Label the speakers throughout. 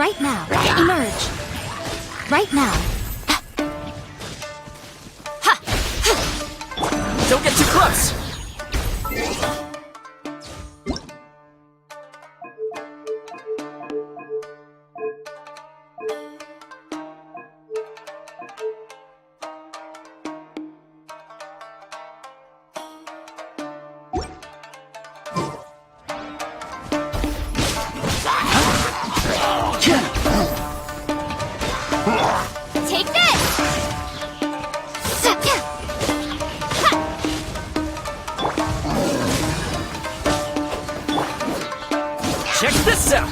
Speaker 1: Right now. Emerge. Right now.
Speaker 2: Don't get too close!
Speaker 1: Take this!
Speaker 2: Check this out!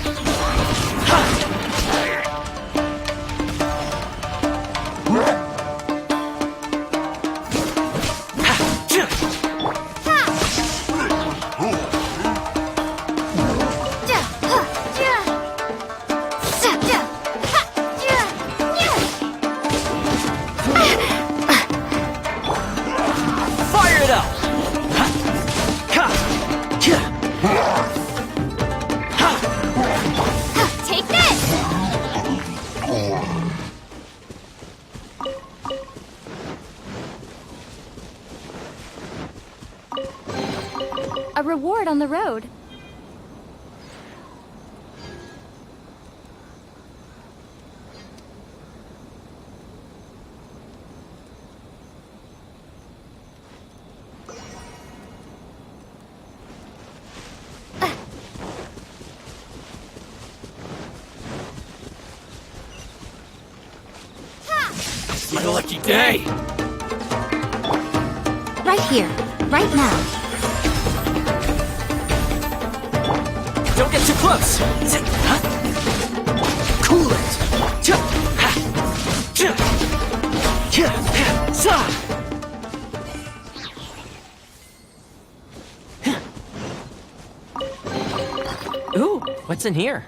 Speaker 2: Fire it up!
Speaker 1: Take this! A reward on the road.
Speaker 2: It's my lucky day!
Speaker 1: Right here. Right now.
Speaker 2: Don't get too close! Cool it! Ooh, what's in here?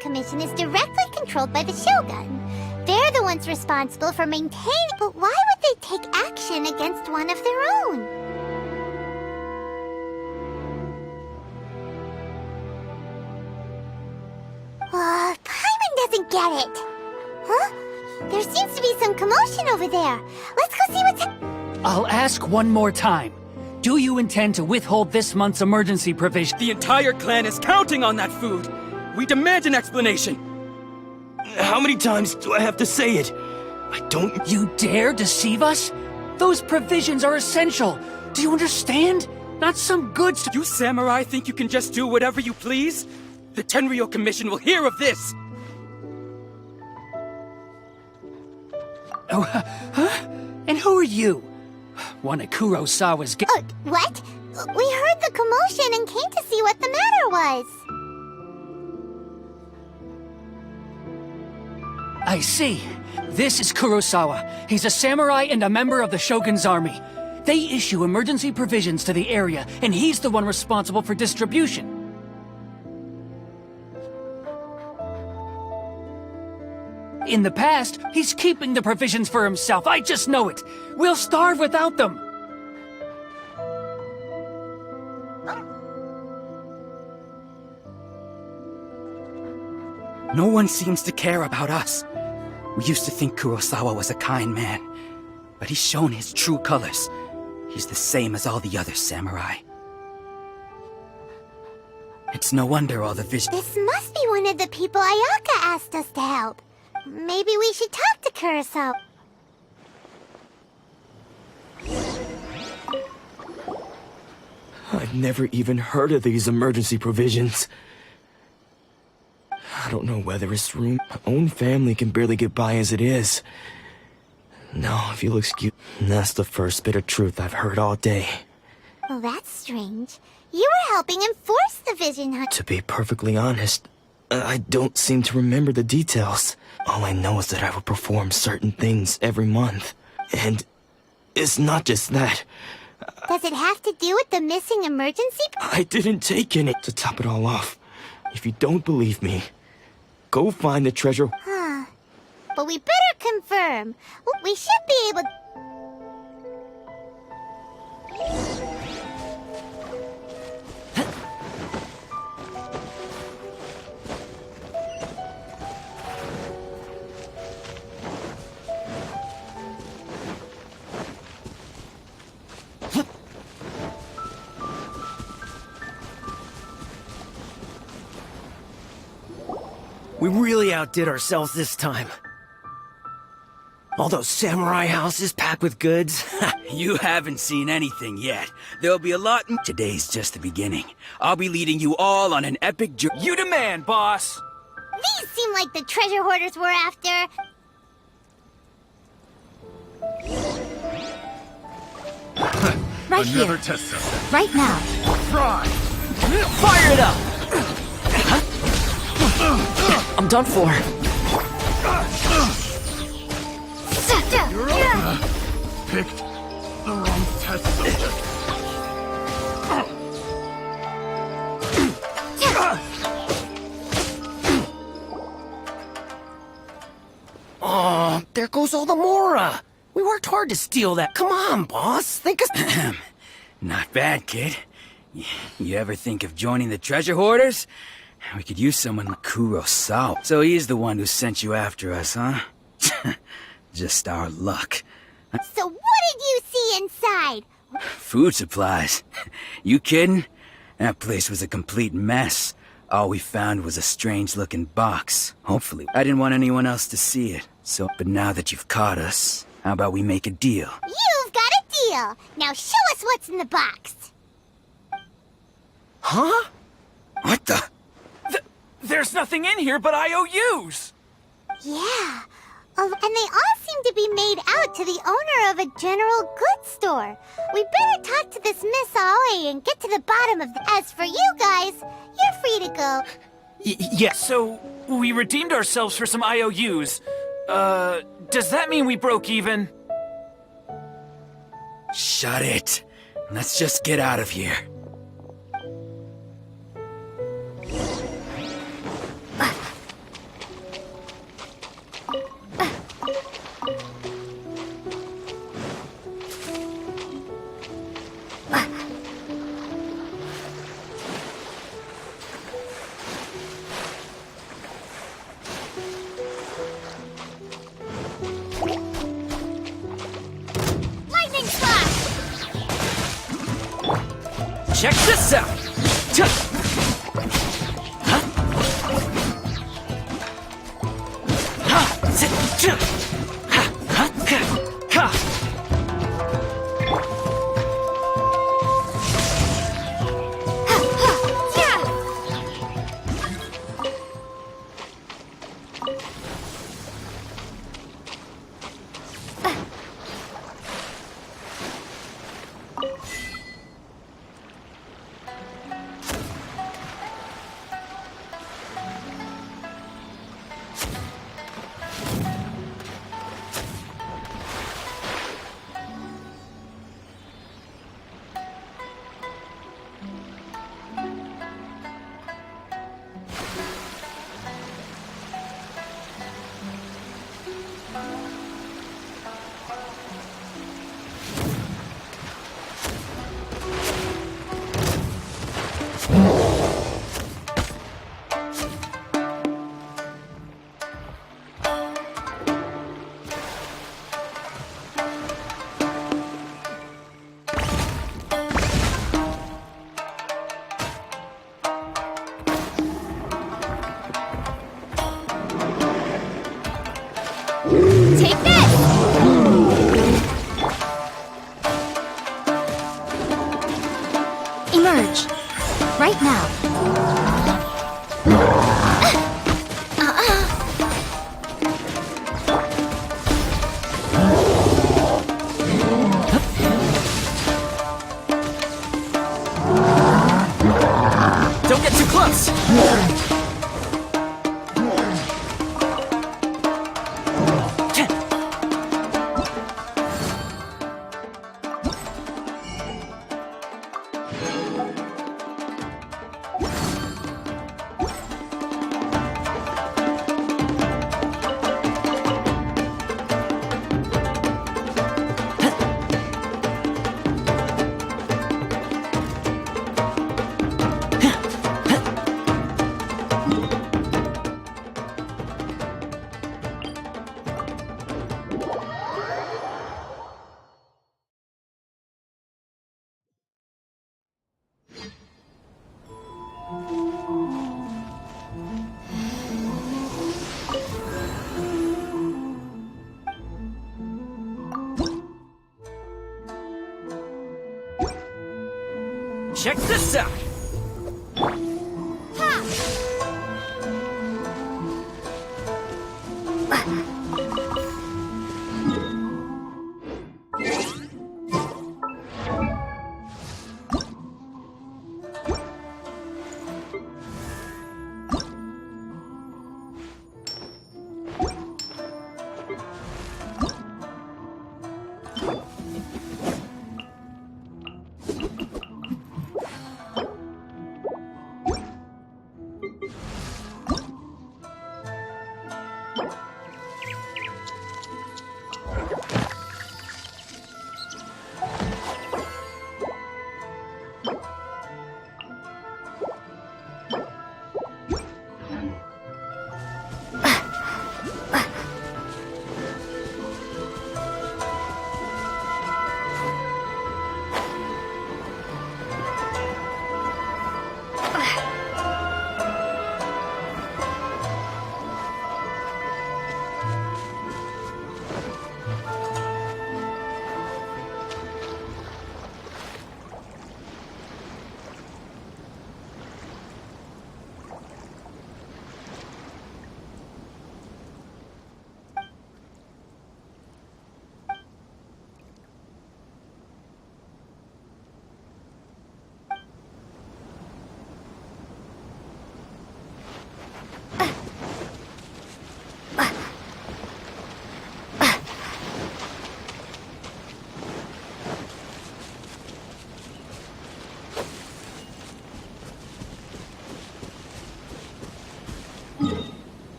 Speaker 3: Commission is directly controlled by the Shogun. They're the ones responsible for maintaining... But why would they take action against one of their own? Paimon doesn't get it. Huh? There seems to be some commotion over there. Let's go see what's...
Speaker 4: I'll ask one more time. Do you intend to withhold this month's emergency provision?
Speaker 2: The entire clan is counting on that food! We demand an explanation! How many times do I have to say it? I don't...
Speaker 4: You dare deceive us? Those provisions are essential. Do you understand? Not some goods to...
Speaker 2: You samurai think you can just do whatever you please? The Tenryou Commission will hear of this!
Speaker 4: Oh, huh? And who are you? One of Kurosawa's...
Speaker 3: What? We heard the commotion and came to see what the matter was.
Speaker 4: I see. This is Kurosawa. He's a samurai and a member of the Shogun's army. They issue emergency provisions to the area, and he's the one responsible for distribution. In the past, he's keeping the provisions for himself. I just know it. We'll starve without them.
Speaker 2: No one seems to care about us. We used to think Kurosawa was a kind man, but he's shown his true colors. He's the same as all the other samurai. It's no wonder all the vision—
Speaker 3: This must be one of the people Ayaka asked us to help. Maybe we should talk to Kurosawa.
Speaker 5: I've never even heard of these emergency provisions. I don't know whether it's room. My own family can barely get by as it is. No, if you'll excuse— That's the first bit of truth I've heard all day.
Speaker 3: Well, that's strange. You were helping enforce the vision hunt.
Speaker 5: To be perfectly honest, I don't seem to remember the details. All I know is that I would perform certain things every month. And it's not just that.
Speaker 3: Does it have to do with the missing emergency?
Speaker 5: I didn't take any. To top it all off, if you don't believe me, go find the treasure.
Speaker 3: Huh. But we better confirm. We should be able...
Speaker 6: We really outdid ourselves this time. All those samurai houses packed with goods.
Speaker 2: You haven't seen anything yet. There'll be a lot— Today's just the beginning. I'll be leading you all on an epic journey.
Speaker 4: You demand, boss.
Speaker 3: These seem like the treasure hoarders we're after.
Speaker 1: Right
Speaker 7: Another
Speaker 1: here.
Speaker 7: test cell.
Speaker 1: Right now.
Speaker 7: Try.
Speaker 6: Fire it up! I'm done for.
Speaker 7: Picked the wrong test subject.
Speaker 6: Oh, there goes all the Mora. We worked hard to steal that. Come on, boss. Think us.
Speaker 2: Not bad, kid. You ever think of joining the treasure hoarders? We could use someone like Kurosawa. So he's the one who sent you after us, huh? Just our luck.
Speaker 3: So what did you see inside?
Speaker 2: Food supplies. You kidding? That place was a complete mess. All we found was a strange-looking box. Hopefully, I didn't want anyone else to see it. But now that you've caught us, how about we make a deal?
Speaker 3: You've got a deal. Now show us what's in the box.
Speaker 6: Huh?
Speaker 2: What the?
Speaker 4: There's nothing in here but IOUs.
Speaker 3: Yeah. Oh, and they all seem to be made out to the owner of a general goods store. We better talk to this Miss Aoi and get to the bottom of this. As for you guys, you're free to go.
Speaker 4: Yeah, so we redeemed ourselves for some IOUs. Does that mean we broke even?
Speaker 2: Shut it. Let's just get out of here.
Speaker 3: Lightning slash!
Speaker 2: Check this out!
Speaker 6: once! Check this out!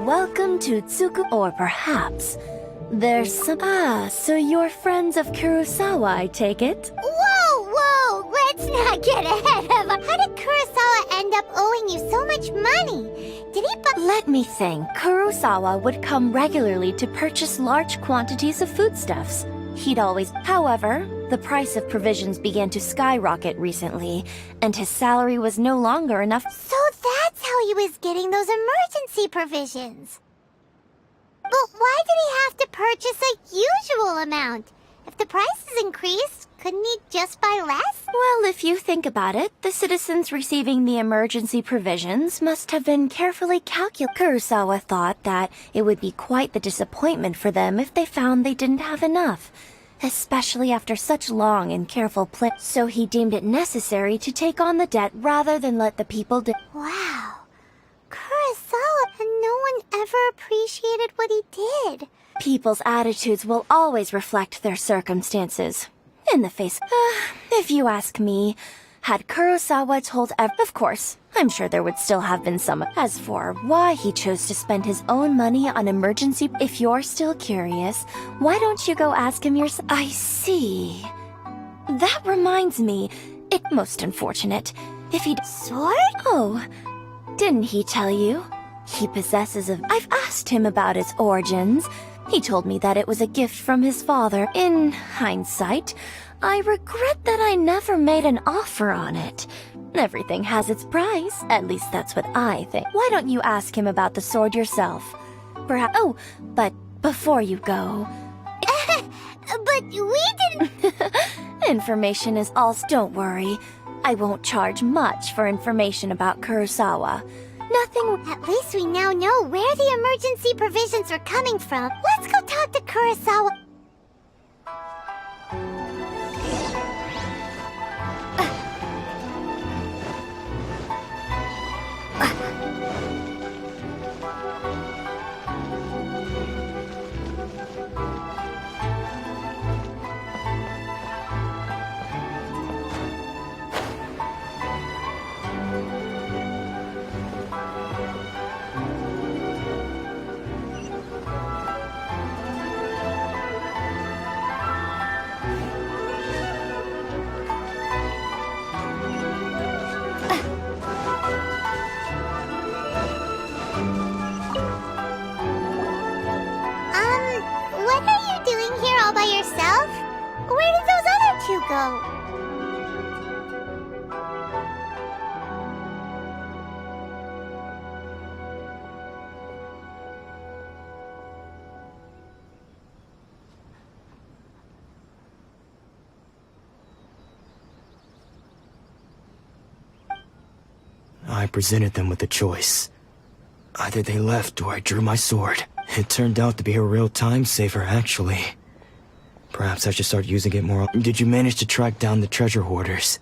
Speaker 1: Welcome to Tsuku, or perhaps there's some. Ah, so you're friends of Kurosawa, I take it?
Speaker 3: Whoa! Let's not get ahead of him. How did Kurosawa end up owing you so much money? Did he
Speaker 1: Let me think. Kurosawa would come regularly to purchase large quantities of foodstuffs. He'd always. However, the price of provisions began to skyrocket recently, and his salary was no longer enough.
Speaker 3: So that's how he was getting those emergency provisions. But why did he have to purchase a usual amount? If the prices increased, couldn't he just buy less?
Speaker 1: Well, if you think about it, the citizens receiving the emergency provisions must have been carefully calculated. Kurosawa thought that it would be quite the disappointment for them if they found they didn't have enough, especially after such long and careful planning. So he deemed it necessary to take on the debt rather than let the people
Speaker 3: Wow. Kurosawa, and no one ever appreciated what he did.
Speaker 1: People's attitudes will always reflect their circumstances. In the face. If you ask me, had Kurosawa told of course, I'm sure there would still have been some. As for why he chose to spend his own money on emergency, if you're still curious, why don't you go ask him yourself? I see. That reminds me, it's most unfortunate. If he'd sword? Oh, didn't he tell you? He possesses a. I've asked him about its origins. He told me that it was a gift from his father. In hindsight, I regret that I never made an offer on it. Everything has its price. At least that's what I think. Why don't you ask him about the sword yourself? Perhaps. Oh, but before you go.
Speaker 3: But we didn't.
Speaker 1: Information is all. Don't worry. I won't charge much for information about Kurosawa. Nothing.
Speaker 3: At least we now know where the emergency provisions are coming from. Let's go talk to Kurosawa. What are you doing here all by yourself? Where did those other two go?
Speaker 5: I presented them with a choice. Either they left or I drew my sword. It turned out to be a real time saver, actually. Perhaps I should start using it more. Did you manage to track down the treasure hoarders?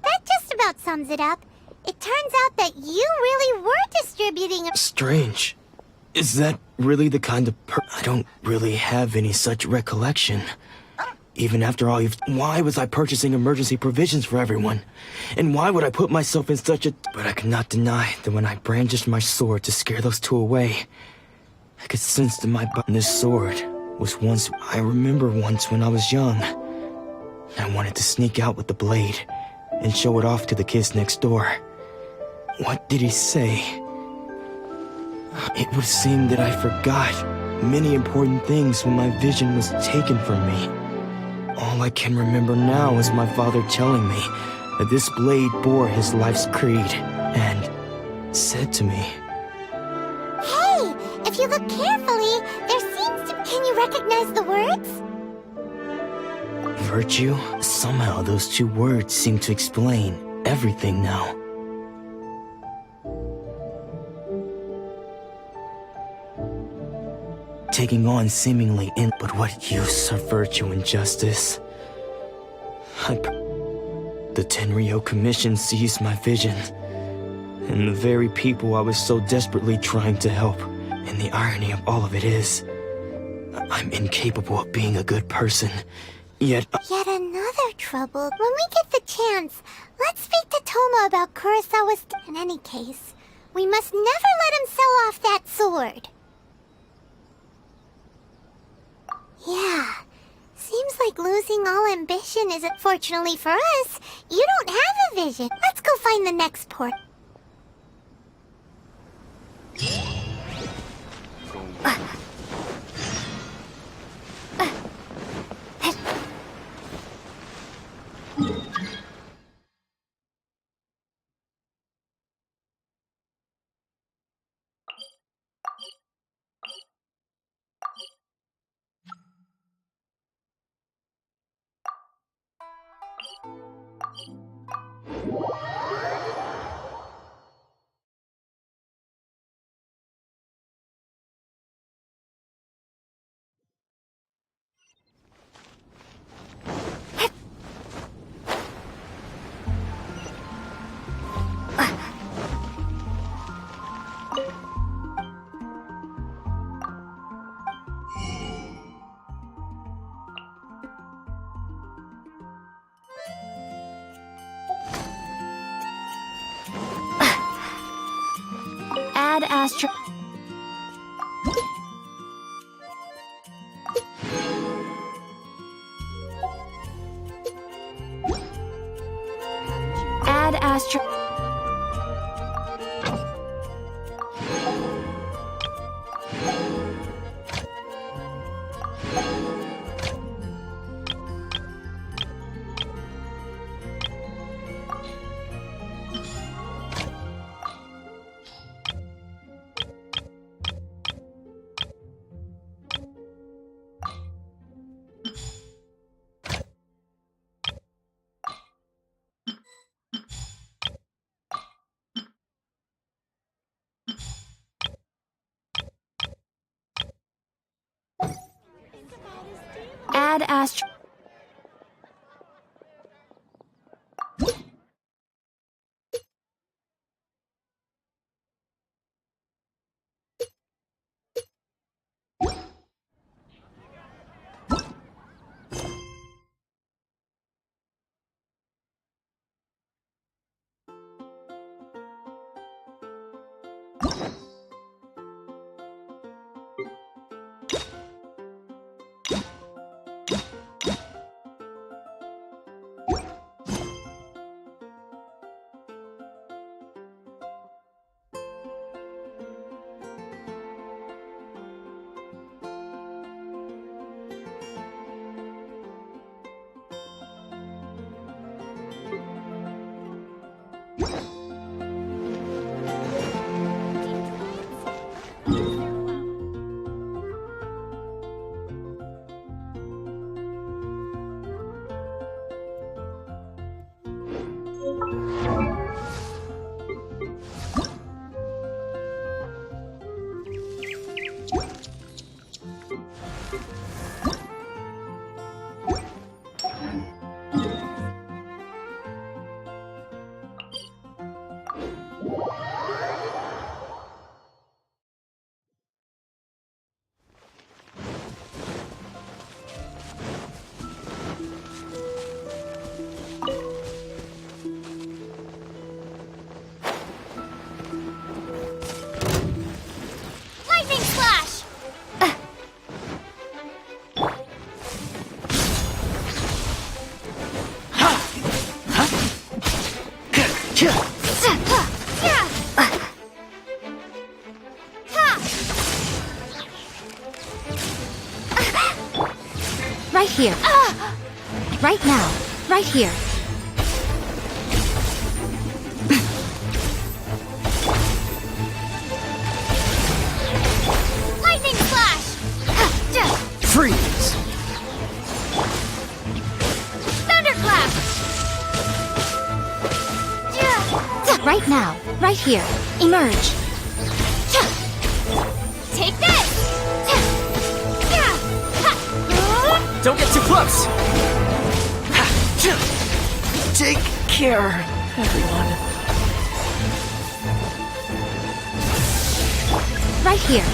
Speaker 3: That just about sums it up. It turns out that you really were distributing a.
Speaker 5: Strange. Is that really the kind of I don't really have any such recollection. Even after all why was I purchasing emergency provisions for everyone? And why would I put myself in such a... But I could not deny that when I brandished my sword to scare those two away, I could sense that my this sword was once... I remember once when I was young, I wanted to sneak out with the blade and show it off to the kids next door. What did he say? It would seem that I forgot many important things when my vision was taken from me. All I can remember now is my father telling me that this blade bore his life's creed and said to me,
Speaker 3: Hey, if you look carefully, there seems to... Can you recognize the words?
Speaker 5: virtue? Somehow those two words seem to explain everything now. Taking on seemingly but what use are virtue and justice? The Tenryo Commission seized my vision. And the very people I was so desperately trying to help. And the irony of all of it is, I'm incapable of being a good person. Yet
Speaker 3: another trouble. When we get the chance, let's speak to Toma about Kurosawa's... In any case, we must never let him sell off that sword. Yeah, seems like losing all ambition isn't... Fortunately for us, you don't have a vision. Let's go find the next port.
Speaker 1: Add Astro... Add Astro... Add Astro... Right here. Right now. Right here.
Speaker 3: Lightning flash!
Speaker 6: Freeze!
Speaker 3: Thunderclap!
Speaker 1: Right now. Right here. Emerge.
Speaker 3: Take this!
Speaker 6: Don't get too close! Take care, everyone.
Speaker 3: Right here.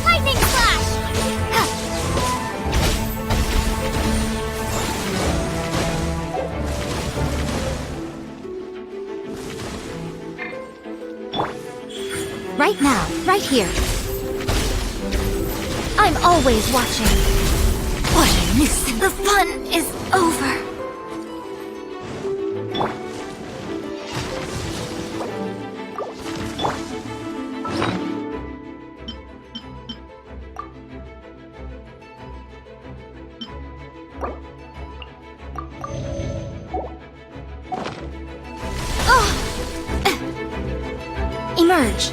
Speaker 3: Lightning flash! Right now, right here. I'm always watching. What a nuisance. The fun is over. Emerge.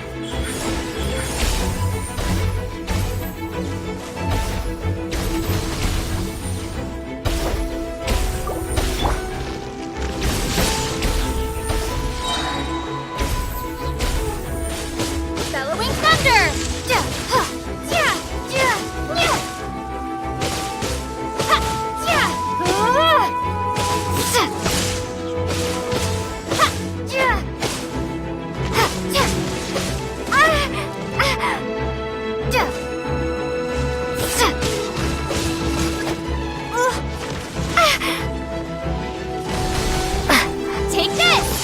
Speaker 3: Bellowing thunder. Take this!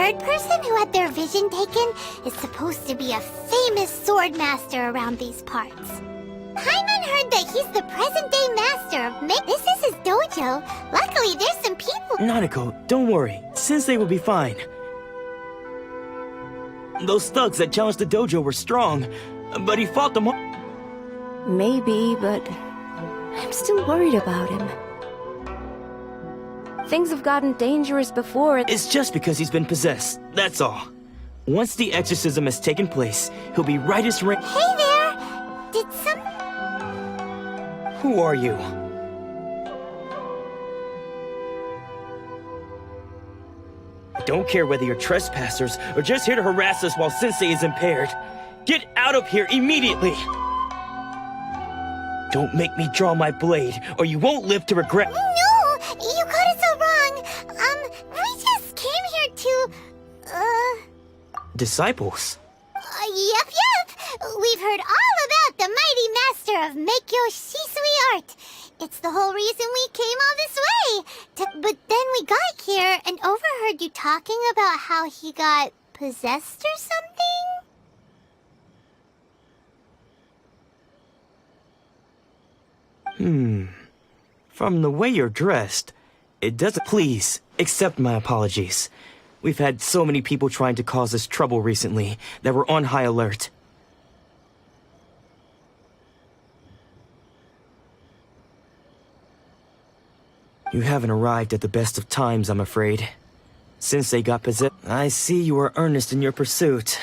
Speaker 3: third person who had their vision taken is supposed to be a famous sword master around these parts. Paimon heard that he's the present-day master of This is his dojo. Luckily, there's some people.
Speaker 5: Nanako, don't worry. Sensei will be fine. Those thugs that challenged the dojo were strong, but he fought them all.
Speaker 1: Maybe, but I'm still worried about him. Things have gotten dangerous before.
Speaker 5: It's just because he's been possessed, that's all. Once the exorcism has taken place, he'll be right as rain.
Speaker 3: Hey there! Did some...
Speaker 5: Who are you? I don't care whether you're trespassers or just here to harass us while Sensei is impaired. Get out of here immediately! Don't make me draw my blade, or you won't live to regret—
Speaker 3: No! You got it so wrong! We just came here to...
Speaker 5: Disciples?
Speaker 3: Yep. We've heard all about the mighty master of Meikyo Shisui art. It's the whole reason we came all this way. But then we got here and overheard you talking about how he got possessed or something?
Speaker 5: From the way you're dressed, it doesn't— Please, accept my apologies. We've had so many people trying to cause us trouble recently that we're on high alert. You haven't arrived at the best of times, I'm afraid. Sensei got possessed. I see you are earnest in your pursuit.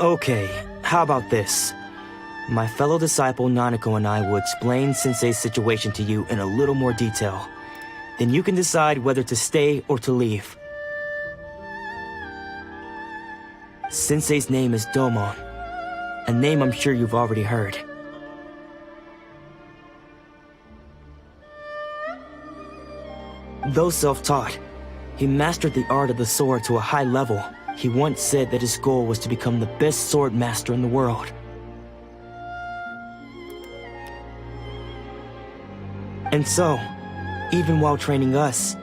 Speaker 5: Okay, how about this? My fellow disciple Nanako and I will explain Sensei's situation to you in a little more detail. Then you can decide whether to stay or to leave. Sensei's name is Domon, a name I'm sure you've already heard. Though self-taught, he mastered the art of the sword to a high level. He once said that his goal was to become the best sword master in the world. And so, even while training us,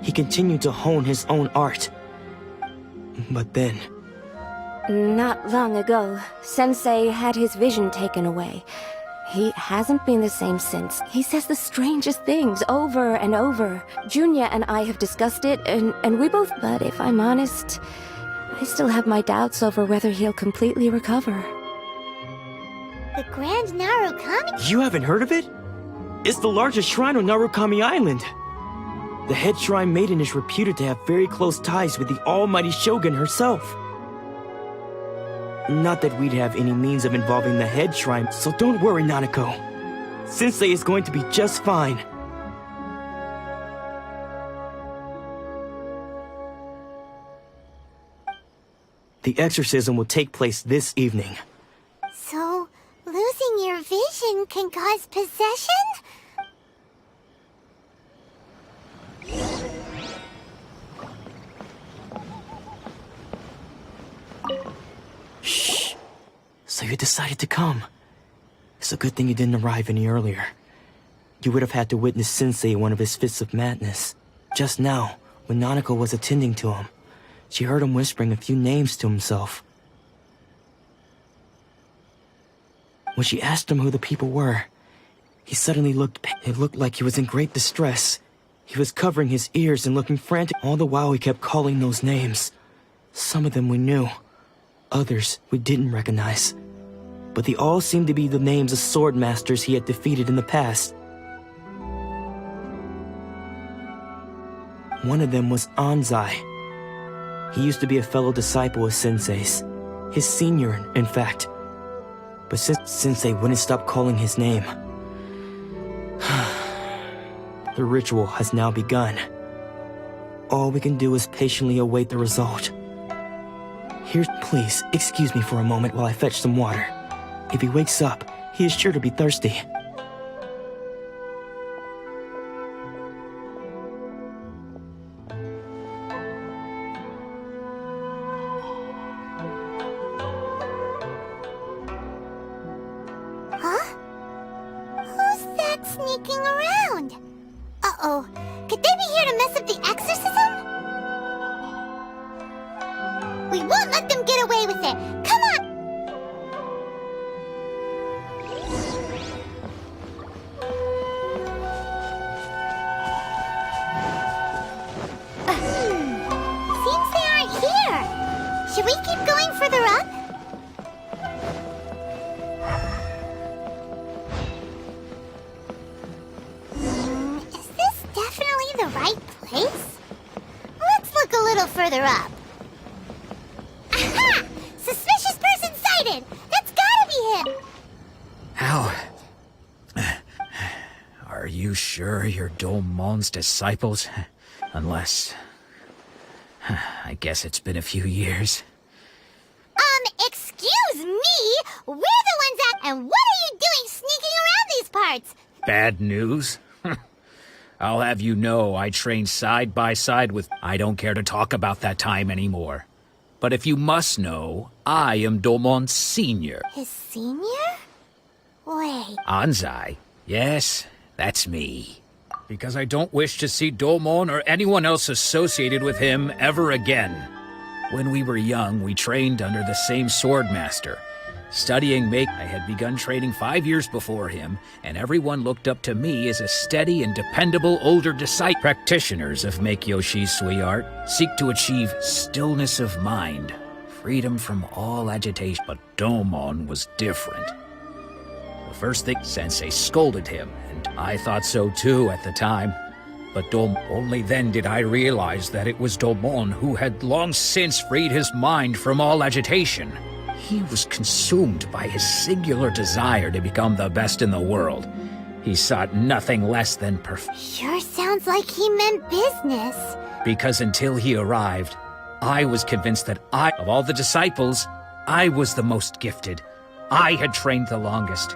Speaker 5: he continued to hone his own art. But then...
Speaker 1: Not long ago, Sensei had his vision taken away. He hasn't been the same since. He says the strangest things over and over. Junya and I have discussed it, and we both... But if I'm honest, I still have my doubts over whether he'll completely recover.
Speaker 3: The Grand Narukami?
Speaker 5: You haven't heard of it? It's the largest shrine on Narukami Island. The head shrine maiden is reputed to have very close ties with the almighty Shogun herself. Not that we'd have any means of involving the head shrine, so don't worry, Nanako. Sensei is going to be just fine. The exorcism will take place this evening.
Speaker 3: So, losing your vision can cause possession?
Speaker 5: Shh. So you decided to come. It's a good thing you didn't arrive any earlier. You would have had to witness Sensei in one of his fits of madness. Just now, when Nanako was attending to him, she heard him whispering a few names to himself. When she asked him who the people were, he suddenly looked... It looked like he was in great distress. He was covering his ears and looking frantic. All the while he kept calling those names. Some of them we knew. Others we didn't recognize. But they all seemed to be the names of sword masters he had defeated in the past. One of them was Anzai. He used to be a fellow disciple of Sensei's. His senior, in fact. But since Sensei wouldn't stop calling his name, the ritual has now begun. All we can do is patiently await the result. Here, please, excuse me for a moment while I fetch some water. If he wakes up, he is sure to be thirsty.
Speaker 3: Huh? Who's that sneaking around? Uh-oh. Could they be here to mess up the exorcism? and get away with it. Come on! Seems they aren't here. Should we keep going further up? Is this definitely the right place? Let's look a little further up. Aha! Suspicious person sighted! That's gotta be him!
Speaker 8: How? Are you sure you're Domon's disciples? Unless... I guess it's been a few years.
Speaker 3: Excuse me? We're the ones at... And what are you doing sneaking around these parts?
Speaker 8: Bad news? I'll have you know I trained side by side with... I don't care to talk about that time anymore. But if you must know, I am Domon's senior.
Speaker 3: His senior? Wait.
Speaker 8: Anzai. Yes, that's me. Because I don't wish to see Domon or anyone else associated with him ever again. When we were young, we trained under the same swordmaster. Studying make, I had begun training 5 years before him, and everyone looked up to me as a steady and dependable older disciple. Practitioners of Make-Yoshi's Sui art seek to achieve stillness of mind, freedom from all agitation. But Domon was different. The first thing, Sensei scolded him, and I thought so too at the time. But only then did I realize that it was Domon who had long since freed his mind from all agitation. He was consumed by his singular desire to become the best in the world. He sought nothing less than perfection.
Speaker 3: Sure sounds like he meant business.
Speaker 8: Because until he arrived, I was convinced that of all the disciples, I was the most gifted. I had trained the longest.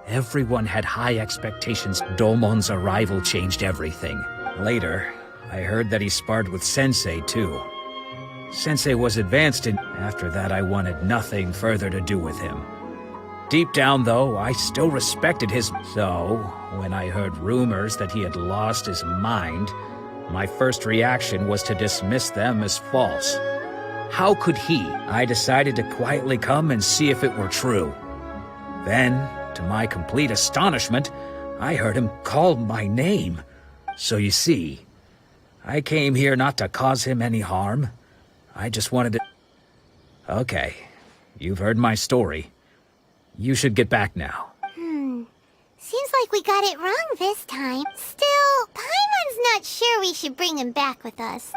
Speaker 8: Everyone had high expectations. Domon's arrival changed everything. Later, I heard that he sparred with Sensei, too. Sensei was advanced, and after that I wanted nothing further to do with him. Deep down, though, I still respected his... So, when I heard rumors that he had lost his mind, my first reaction was to dismiss them as false. How could he? I decided to quietly come and see if it were true. Then, to my complete astonishment, I heard him call my name. So you see, I came here not to cause him any harm. I just wanted to... Okay, you've heard my story. You should get back now.
Speaker 3: Seems like we got it wrong this time. Still, Paimon's not sure we should bring him back with us.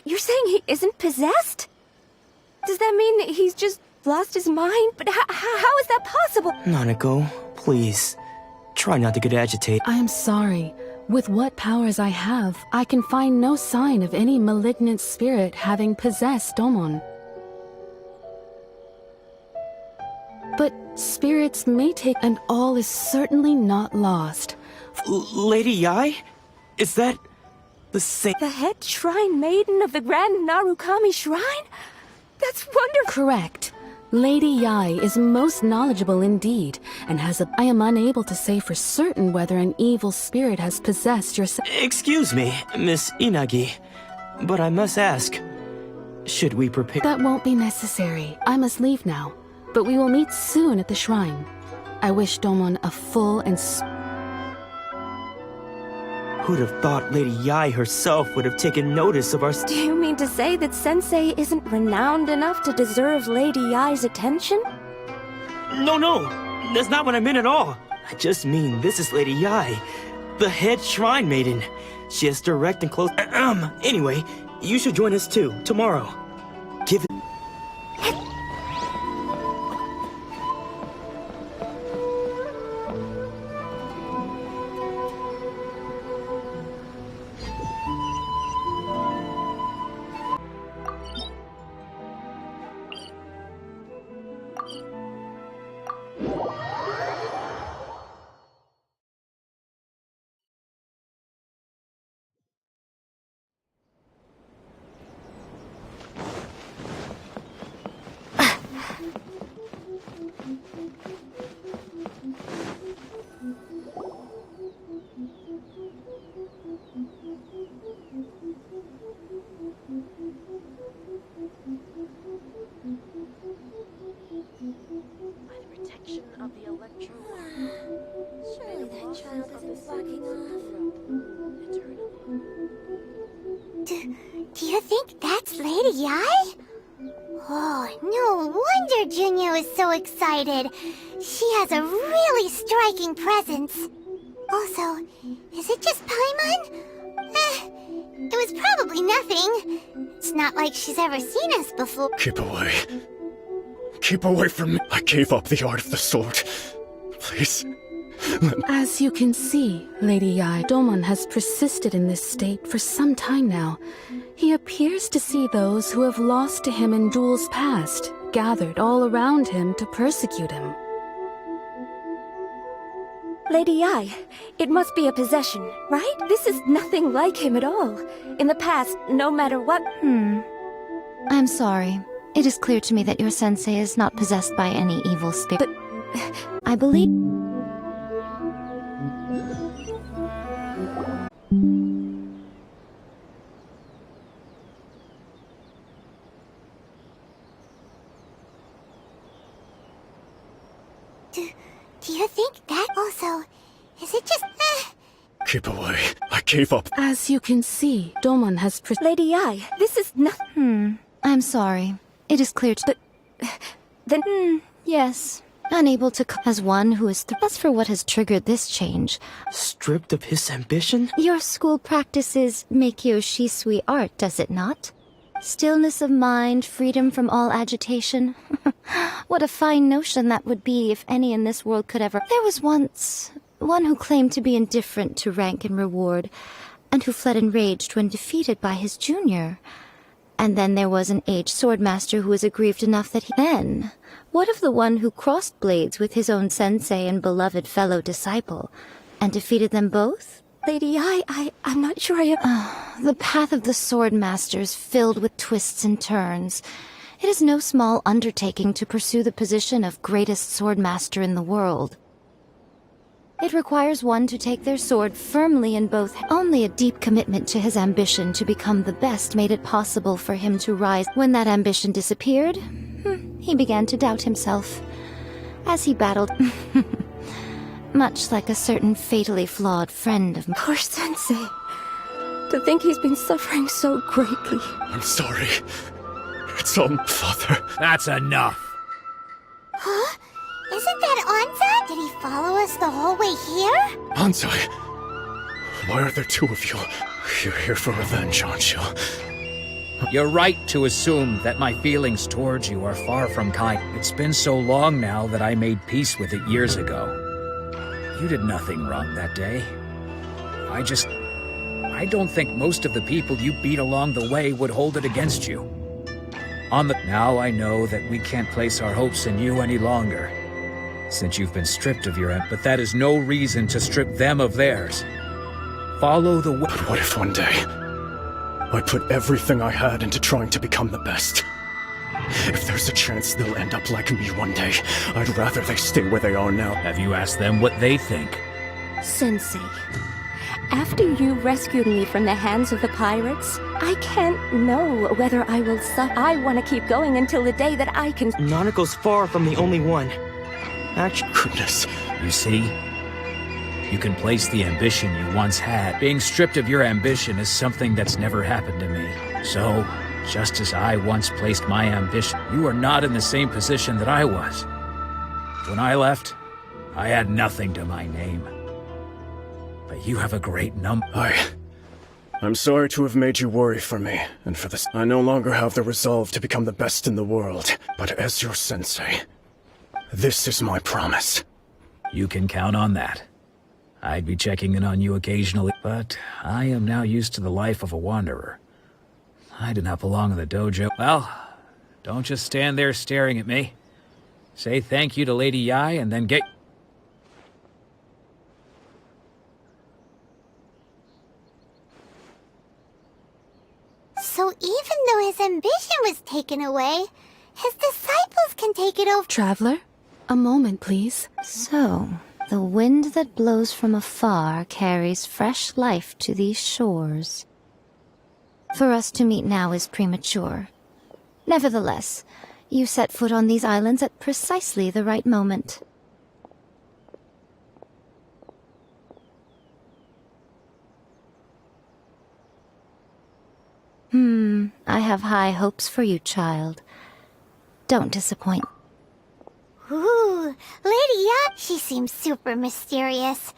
Speaker 1: You're saying he isn't possessed? Does that mean he's just lost his mind? But how is that possible?
Speaker 5: Nanako, please. Try not to get agitated.
Speaker 9: I am sorry. With what powers I have, I can find no sign of any malignant spirit having possessed Domon. But spirits may take, and all is certainly not lost.
Speaker 5: Lady Yai? Is that the same?
Speaker 1: The head shrine maiden of the Grand Narukami Shrine? That's wonderful.
Speaker 9: Correct. Lady Yai is most knowledgeable indeed, and I am unable to say for certain whether an evil spirit has possessed your
Speaker 5: Excuse me, Miss Inagi, but I must ask, should we prepare?
Speaker 9: That won't be necessary. I must leave now, but we will meet soon at the shrine. I wish Domon a full and...
Speaker 5: Who'd have thought Lady Yai herself would have taken notice of our...
Speaker 1: Do you mean to say that Sensei isn't renowned enough to deserve Lady Yai's attention?
Speaker 5: No, that's not what I meant at all. I just mean this is Lady Yai, the head shrine maiden. She has direct and close... Anyway, you should join us too, tomorrow. Give it...
Speaker 1: Surely that child isn't fucking off.
Speaker 3: Do you think that's Lady Yai? Oh, no wonder Junyo is so excited. She has a really striking presence. Also, is it just Paimon? It was probably nothing. It's not like she's ever seen us before.
Speaker 7: Keep away. Keep away from me. I gave up the art of the sword. Please.
Speaker 9: As you can see, Lady Yai, Domon has persisted in this state for some time now. He appears to see those who have lost to him in duels past, gathered all around him to persecute him.
Speaker 1: Lady Yai, it must be a possession, right? This is nothing like him at all. In the past, no matter what...
Speaker 10: I'm sorry. It is clear to me that your sensei is not possessed by any evil spirit. But I believe...
Speaker 3: Do you think that also... Is it just...
Speaker 7: Keep away. I gave up.
Speaker 9: As you can see, Domon has
Speaker 1: Lady Yai, this is nothing...
Speaker 10: I'm sorry. It is clear to...
Speaker 1: Then...
Speaker 10: Yes. Unable to... As one who is... As for what has triggered this change...
Speaker 5: Stripped of his ambition?
Speaker 10: Your school practices Meikyo Shisui art, does it not? Stillness of mind, freedom from all agitation. What a fine notion that would be if any in this world could ever... There was once one who claimed to be indifferent to rank and reward, and who fled enraged when defeated by his junior. And then there was an aged swordmaster who was aggrieved enough that he... Then, what of the one who crossed blades with his own sensei and beloved fellow disciple, and defeated them both?
Speaker 1: Lady Yai, I'm not sure I...
Speaker 10: The path of the swordmaster is filled with twists and turns. It is no small undertaking to pursue the position of greatest swordmaster in the world. It requires one to take their sword firmly in both. Only a deep commitment to his ambition to become the best made it possible for him to rise. When that ambition disappeared, he began to doubt himself. As he battled... much like a certain fatally flawed friend of mine.
Speaker 1: Poor sensei. To think he's been suffering so greatly.
Speaker 7: I'm sorry. It's all my father.
Speaker 8: That's enough.
Speaker 3: Huh? Isn't that Anza? Did he follow us the whole way here?
Speaker 7: Anzai, why are there two of you? You're here for revenge, aren't you?
Speaker 8: You're right to assume that my feelings towards you are far from kind. It's been so long now that I made peace with it years ago. You did nothing wrong that day. I don't think most of the people you beat along the way would hold it against you. Now I know that we can't place our hopes in you any longer, since you've been stripped of your but that is no reason to strip them of theirs. Follow the way.
Speaker 7: But what if one day I put everything I had into trying to become the best? If there's a chance they'll end up like me one day, I'd rather they stay where they are now.
Speaker 8: Have you asked them what they think?
Speaker 1: Sensei, after you rescued me from the hands of the pirates, I can't know whether I will suffer. I want to keep going until the day that I can...
Speaker 5: Nanako's far from the only one. Actually...
Speaker 7: Goodness.
Speaker 8: You see? You can place the ambition you once had. Being stripped of your ambition is something that's never happened to me. So, just as I once placed my ambition, you are not in the same position that I was. When I left, I had nothing to my name. But you have a great number.
Speaker 7: I'm sorry to have made you worry for me, and for this. I no longer have the resolve to become the best in the world, but as your sensei, this is my promise.
Speaker 8: You can count on that. I'd be checking in on you occasionally, but I am now used to the life of a wanderer. I do not belong in the dojo. Well, don't just stand there staring at me. Say thank you to Lady Yai and then get...
Speaker 3: So even though his ambition was taken away, his disciples can take it over.
Speaker 9: Traveler, a moment, please.
Speaker 10: So, the wind that blows from afar carries fresh life to these shores. For us to meet now is premature. Nevertheless, you set foot on these islands at precisely the right moment. I have high hopes for you, child. Don't disappoint.
Speaker 3: Ooh, Lady Ya, she seems super mysterious.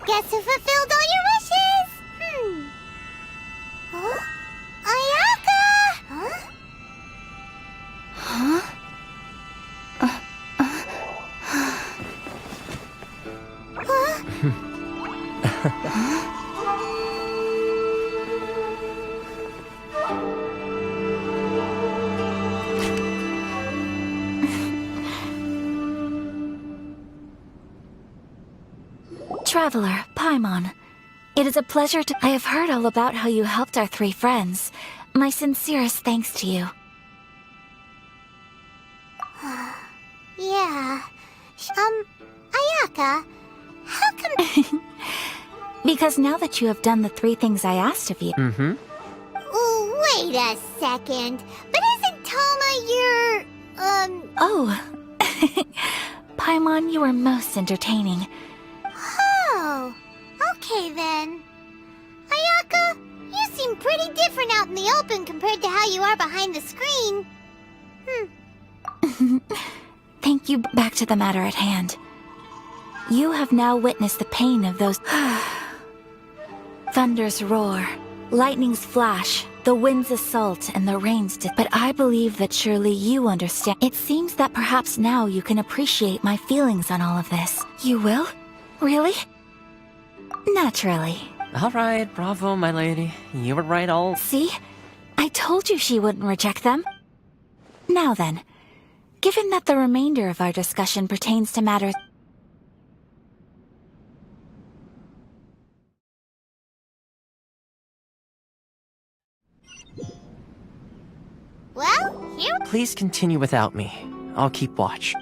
Speaker 3: Guess who fulfilled all your wishes? Huh? Ayaka! Huh?
Speaker 1: Traveler, Paimon. It is a pleasure to— I have heard all about how you helped our three friends. My sincerest thanks to you.
Speaker 3: Yeah. Ayaka, how come—
Speaker 1: Because now that you have done the three things I asked of you—
Speaker 3: Oh, wait a second. But isn't Toma your,
Speaker 1: Oh. Paimon, you are most entertaining.
Speaker 3: Oh, okay then. Ayaka, you seem pretty different out in the open compared to how you are behind the screen.
Speaker 1: Thank you. Back to the matter at hand. You have now witnessed the pain of those— Thunder's roar, lightning's flash, the wind's assault, and the rain's but I believe that surely you understand. It seems that perhaps now you can appreciate my feelings on all of this. You will? Really? Naturally.
Speaker 6: Alright, bravo, my lady. You were right all—
Speaker 1: See? I told you she wouldn't reject them. Now then, given that the remainder of our discussion pertains to matters—
Speaker 3: Well, here—
Speaker 6: Please continue without me. I'll keep watch.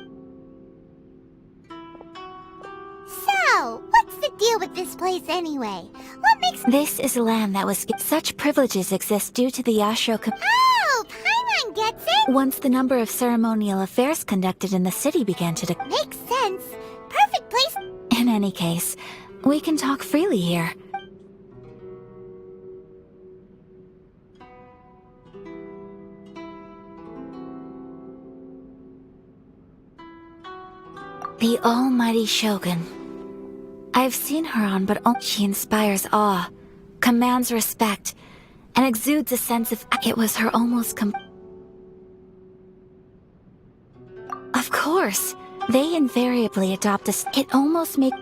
Speaker 3: So, what's the deal with this place anyway? What makes—
Speaker 1: This is a land that was— Such privileges exist due to the Ashro
Speaker 3: Oh, Paimon gets it!
Speaker 1: Once the number of ceremonial affairs conducted in the city began to
Speaker 3: Makes sense. Perfect place—
Speaker 1: In any case, we can talk freely here. The almighty Shogun. I've seen her on, but she inspires awe, commands respect, and exudes a sense of— It was her almost Of course, they invariably adopt a— It almost make—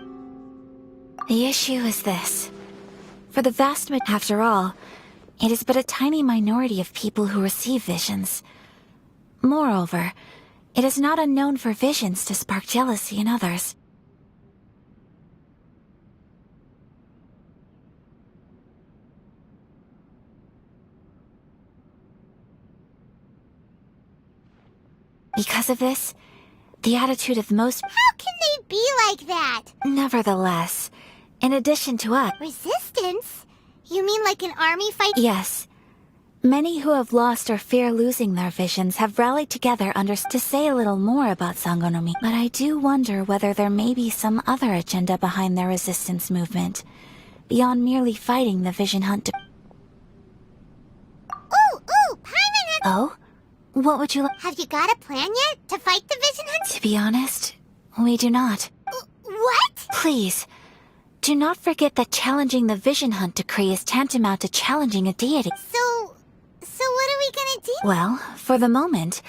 Speaker 1: The issue is this. For the vast after all, it is but a tiny minority of people who receive visions. Moreover, it is not unknown for visions to spark jealousy in others. Because of this, the attitude of most—
Speaker 3: How can they be like that?
Speaker 1: Nevertheless, in addition to us—
Speaker 3: Resistance? You mean like an army fight?
Speaker 1: Yes. Many who have lost or fear losing their visions have rallied together to say a little more about Sangonomi. But I do wonder whether there may be some other agenda behind their resistance movement, beyond merely fighting the vision hunt. Oh? What would you like?
Speaker 3: Have you got a plan yet to fight the vision hunt?
Speaker 1: To be honest, we do not.
Speaker 3: What?
Speaker 1: Please, do not forget that challenging the vision hunt decree is tantamount to challenging a deity.
Speaker 3: So what are we gonna do?
Speaker 1: Well, for the moment,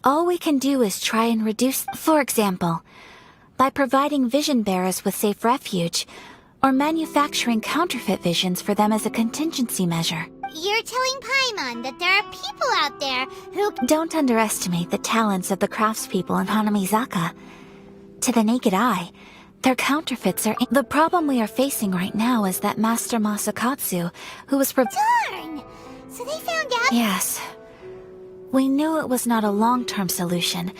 Speaker 1: all we can do is try and reduce, for example, by providing vision bearers with safe refuge, or manufacturing counterfeit visions for them as a contingency measure.
Speaker 3: You're telling Paimon that there are people out there who...
Speaker 1: Don't underestimate the talents of the craftspeople in Hanamizaka. To the naked eye, their counterfeits are... The problem we are facing right now is that Master Masakatsu, who was...
Speaker 3: Darn! So they found out...
Speaker 1: Yes. We knew it was not a long-term solution,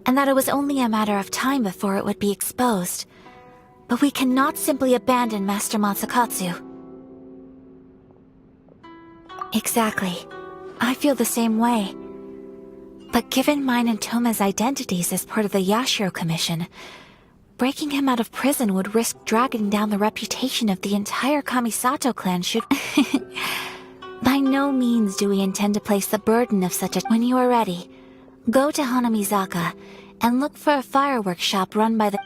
Speaker 1: and that it was only a matter of time before it would be exposed. But we cannot simply abandon Master Masakatsu. Exactly. I feel the same way. But given mine and Toma's identities as part of the Yashiro Commission, breaking him out of prison would risk dragging down the reputation of the entire Kamisato clan should... By no means do we intend to place the burden of such a... When you are ready, go to Hanamizaka and look for a fireworks shop run by the...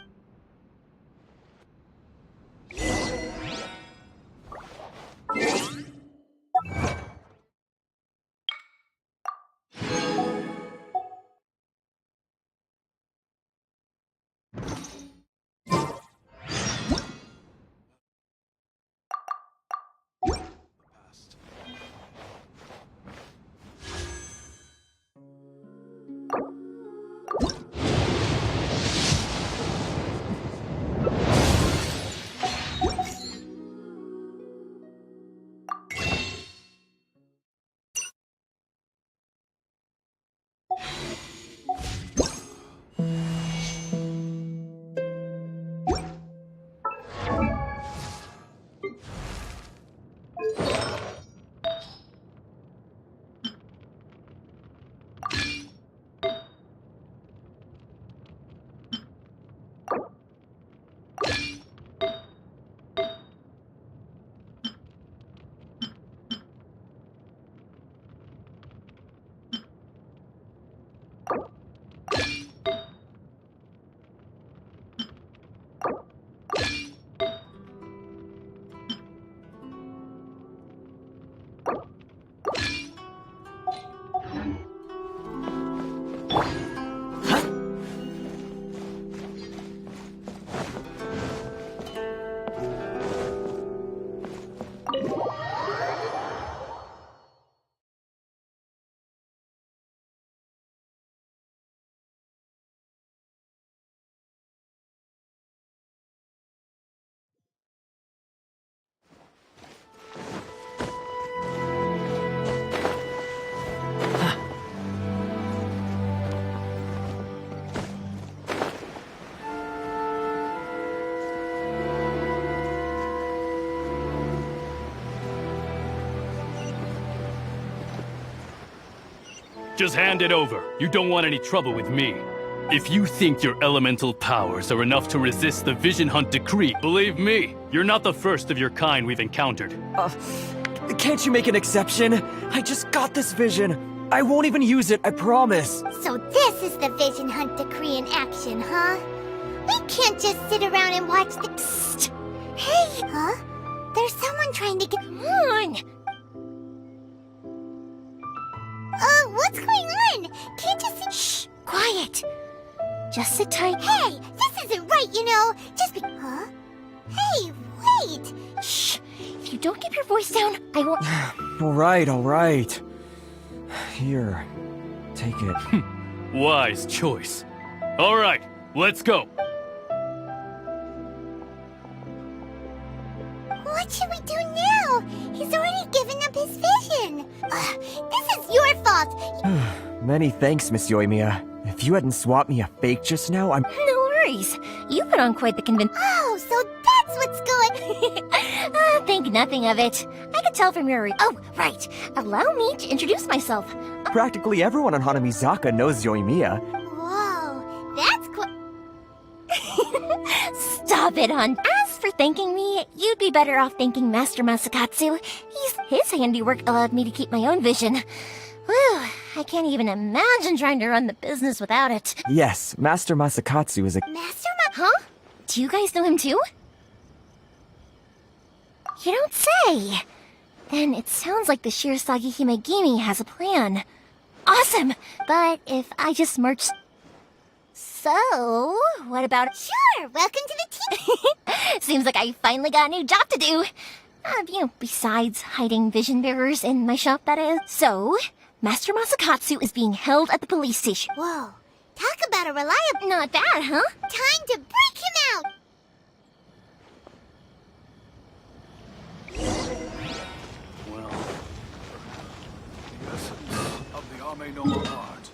Speaker 11: Just hand it over. You don't want any trouble with me. If you think your elemental powers are enough to resist the Vision Hunt decree, believe me, you're not the first of your kind we've encountered.
Speaker 6: Can't you make an exception? I just got this vision. I won't even use it, I promise.
Speaker 3: So this is the vision hunt decree in action, huh? We can't just sit around and watch the... Psst! Hey! Huh? There's someone trying to get... Come on! What's going on? Can't you see... Shh! Quiet! Just sit tight. Hey! This isn't right, you know! Just be... Huh? Hey, wait! Shh! If you don't keep your voice down, I won't...
Speaker 6: All right. Here, take it.
Speaker 11: Wise choice. All right, let's go.
Speaker 3: What should we do now? He's already given up his vision. This is your fault.
Speaker 6: Many thanks, Miss Yoimiya. If you hadn't swapped me a fake just now, I'm...
Speaker 3: No worries. You put on quite the convince... Oh, so that's what's going... think nothing of it. I could tell from your... Oh, right. Allow me to introduce myself.
Speaker 6: Practically everyone on Hanamizaka knows Yoimiya.
Speaker 3: Whoa, that's Stop it, hon. As for thanking me, you'd be better off thanking Master Masakatsu. His handiwork allowed me to keep my own vision. Whew,
Speaker 1: I can't even imagine trying to run the business without it.
Speaker 12: Yes, Master Masakatsu is a...
Speaker 1: Huh? Do you guys know him too? You don't say! Then it sounds like the Shirsagi Himegimi has a plan. Awesome! But if I just merged... So, what about...
Speaker 3: Sure, welcome to the team!
Speaker 1: Seems like I finally got a new job to do. Besides hiding vision bearers in my shop, that is. So, Master Masakatsu is being held at the police station.
Speaker 3: Whoa, talk about a reliable...
Speaker 1: Not bad, huh?
Speaker 3: Time to break him out!
Speaker 11: Well, the essence of the Ame no Mo art.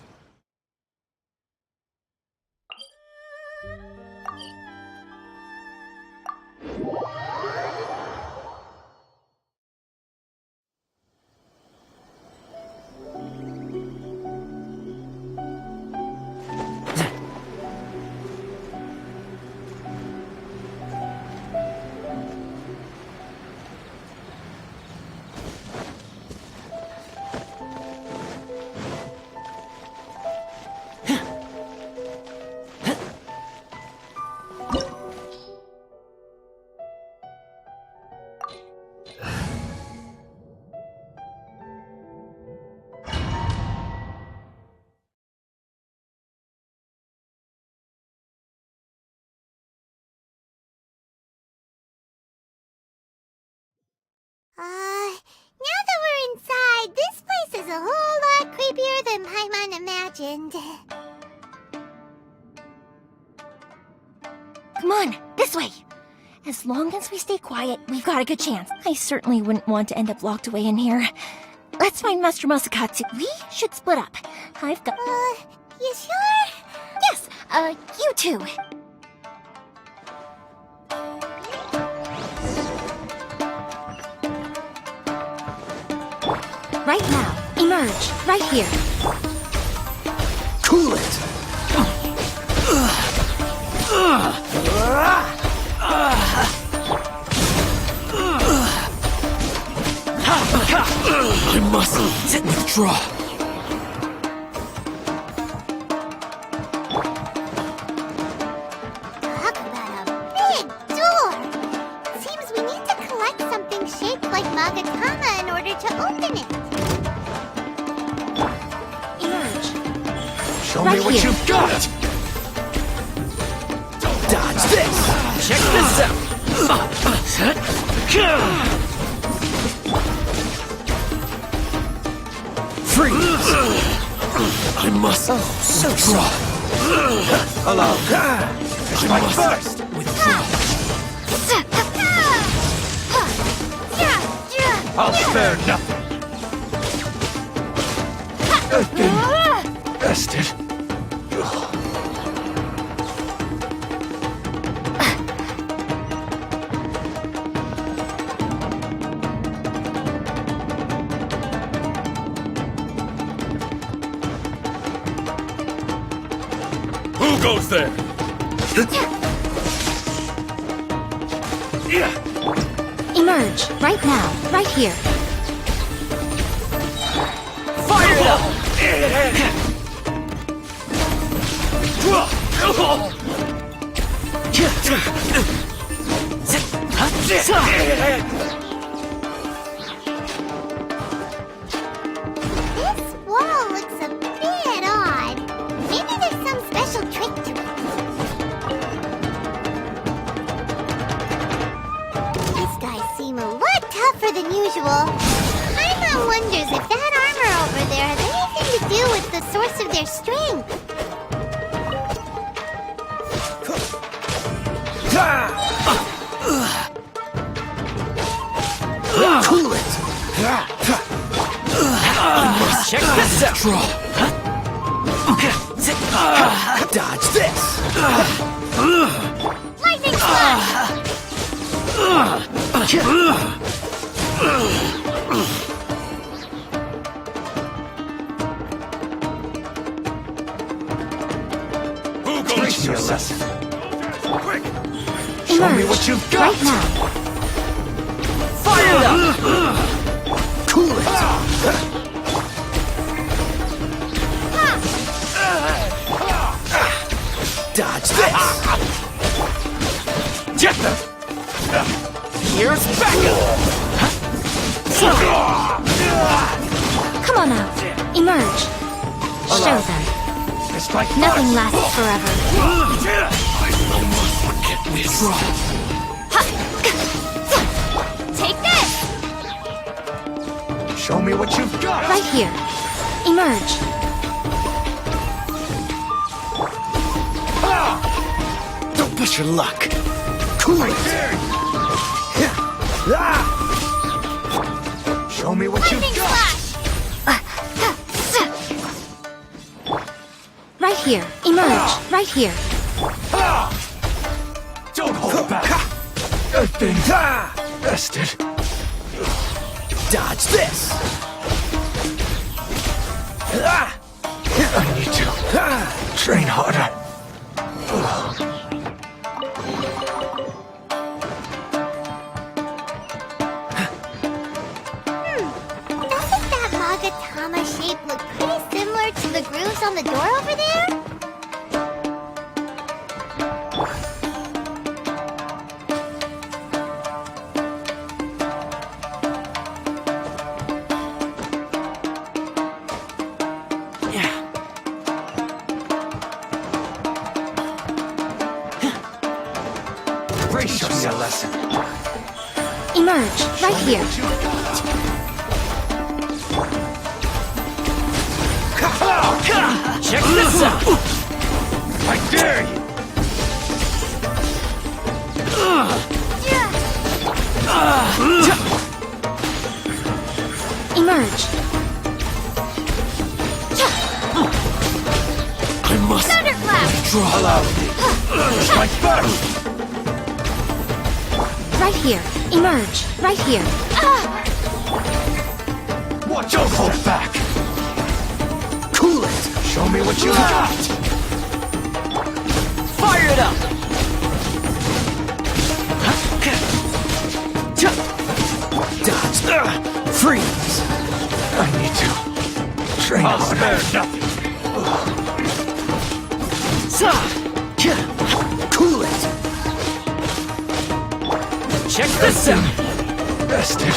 Speaker 3: Now that we're inside, this place is a whole lot creepier than Paimon imagined.
Speaker 1: Come on, this way! As long as we stay quiet, we've got a good chance. I certainly wouldn't want to end up locked away in here. Let's find Master Masakatsu. We should split up. I've got...
Speaker 3: You sure?
Speaker 1: Yes, you too. Right now, emerge, right here.
Speaker 5: Cool it! I must withdraw.
Speaker 3: Talk about a big door! Seems we need to collect something shaped like Magatama in order to open it.
Speaker 5: Show
Speaker 1: Right
Speaker 5: me what
Speaker 1: here.
Speaker 5: you've got! Dodge this! Check this out! Freeze! I must withdraw. Hello. I must first withdraw. I'll spare nothing. Bested.
Speaker 11: Who goes there?
Speaker 1: Emerge, right now, right here.
Speaker 5: Fire it up!
Speaker 3: This wall looks a bit odd. Maybe there's some special trick to it. These guys seem a lot tougher than usual. Paimon wonders if that armor over there has anything to do with the source of their strength.
Speaker 5: Cool it! Check this out! Dodge this!
Speaker 3: Lightning slash!
Speaker 11: Who goes
Speaker 5: Brace yourself!
Speaker 11: Quick!
Speaker 5: Show me what you've got!
Speaker 1: Right now.
Speaker 5: Fire it up! Cool it! Dodge this! Get them! Here's backup!
Speaker 10: Come on out. Emerge. Show them. Nothing lasts forever.
Speaker 3: Take this!
Speaker 5: Show me what you've got!
Speaker 10: Right here. Emerge.
Speaker 5: Don't push your luck. Cool it! Show me what you've
Speaker 3: Lightning
Speaker 5: got!
Speaker 3: flash!
Speaker 10: Right here. Emerge. Right here.
Speaker 5: Don't hold back! Good thing bested. Dodge this! I need to train harder.
Speaker 3: Doesn't that Magatama shape look pretty similar to the grooves on the door over there?
Speaker 5: Brace yourself. Lesson.
Speaker 10: Emerge. Right here.
Speaker 5: Check this out! I dare you!
Speaker 10: Emerge.
Speaker 5: I must
Speaker 3: Thunderclap!
Speaker 5: draw out. Strike first!
Speaker 10: Right here. Emerge. Right here.
Speaker 5: Watch out! Hold back! Cool it! Show me what you got! Fire it up! Dodge! Freeze! I need to train harder. Nothing. Cool it! Check this out! Bested.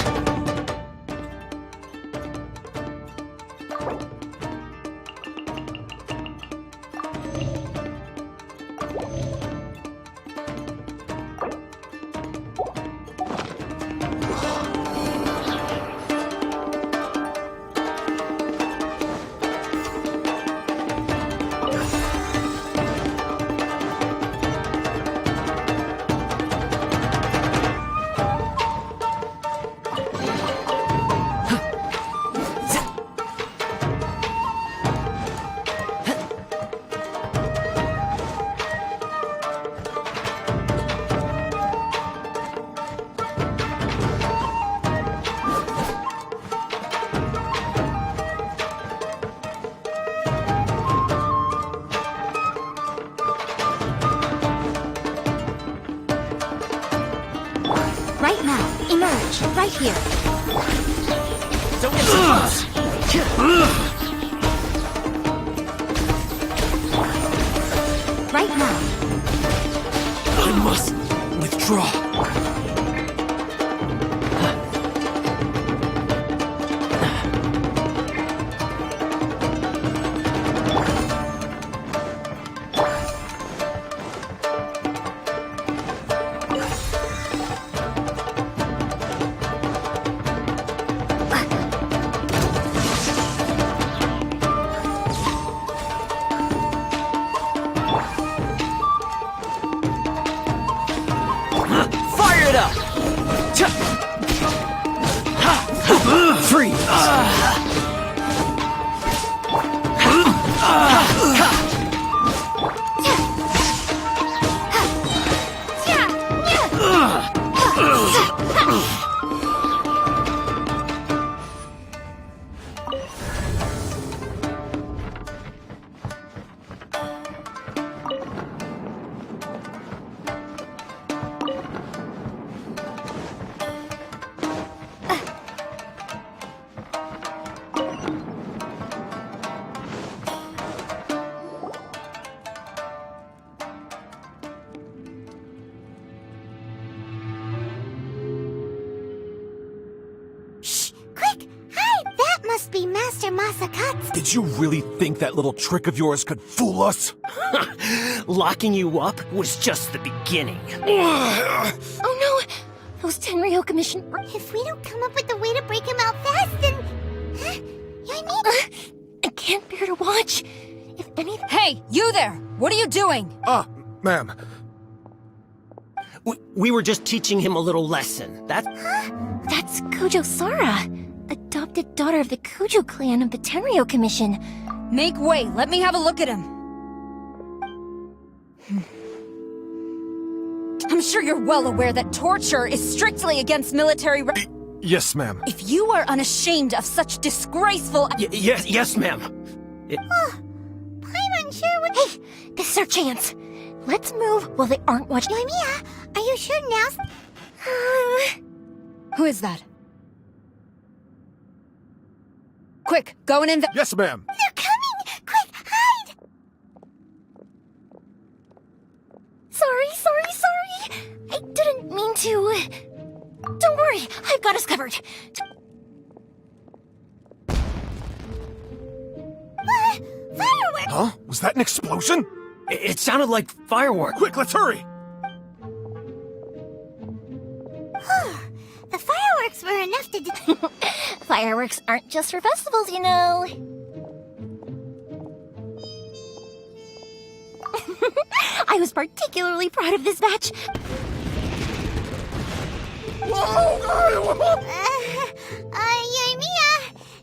Speaker 10: Right now. Emerge. Right here.
Speaker 5: Don't get too close!
Speaker 10: Right now.
Speaker 5: I must withdraw. Fire it up! Freeze!
Speaker 3: Master Masakatsu.
Speaker 13: Did you really think that little trick of yours could fool us?
Speaker 6: Locking you up was just the beginning.
Speaker 1: Oh no! Those Tenryou Commission...
Speaker 3: If we don't come up with a way to break him out fast, then...
Speaker 1: I can't bear to watch. If anything...
Speaker 14: Hey, you there! What are you doing?
Speaker 13: Ma'am.
Speaker 6: We were just teaching him a little lesson.
Speaker 1: That's Kujo Sara, adopted daughter of the Kujo clan of the Tenryou Commission.
Speaker 14: Make way, let me have a look at him. I'm sure you're well aware that torture is strictly against military
Speaker 13: Yes, ma'am.
Speaker 14: If you are unashamed of such disgraceful...
Speaker 6: Yes, ma'am.
Speaker 3: I'm unsure what...
Speaker 1: Hey, this is our chance. Let's move while they aren't watching.
Speaker 3: Yoimiya, are you sure now's...
Speaker 14: Who is that? Quick, go and
Speaker 13: Yes, ma'am.
Speaker 3: They're coming! Quick, hide!
Speaker 1: Sorry. I didn't mean to... Don't worry, I've got us covered.
Speaker 3: Fireworks!
Speaker 13: Huh? Was that an explosion?
Speaker 6: It sounded like fireworks.
Speaker 13: Quick, let's hurry!
Speaker 3: The fireworks were enough to...
Speaker 1: Fireworks aren't just for festivals, you know. I was particularly proud of this batch.
Speaker 3: Yoimiya,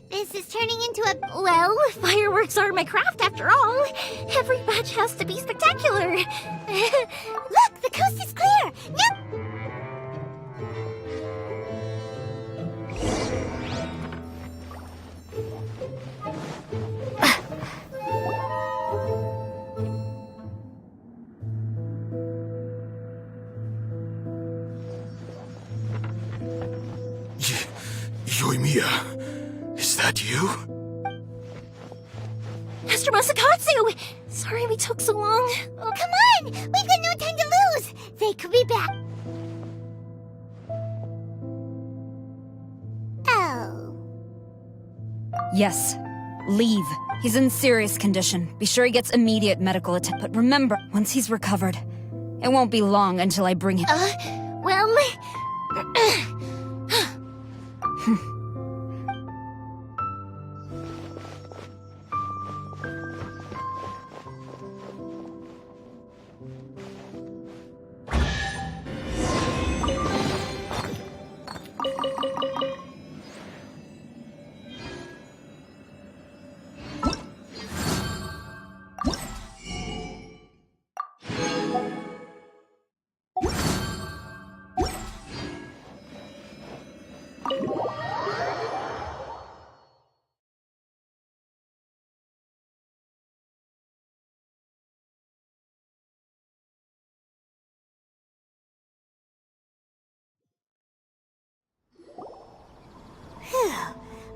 Speaker 3: this is turning into a...
Speaker 1: Well, fireworks are my craft after all. Every batch has to be spectacular.
Speaker 3: Look, the coast is clear! Now...
Speaker 13: Yoimiya, is that you?
Speaker 1: Master Masakatsu! Sorry we took so long.
Speaker 3: Oh, come on! We've got no time to lose! They could be back. Oh.
Speaker 14: Yes. Leave. He's in serious condition. Be sure he gets immediate medical attention. But remember, once he's recovered, it won't be long until I bring him...
Speaker 1: Well...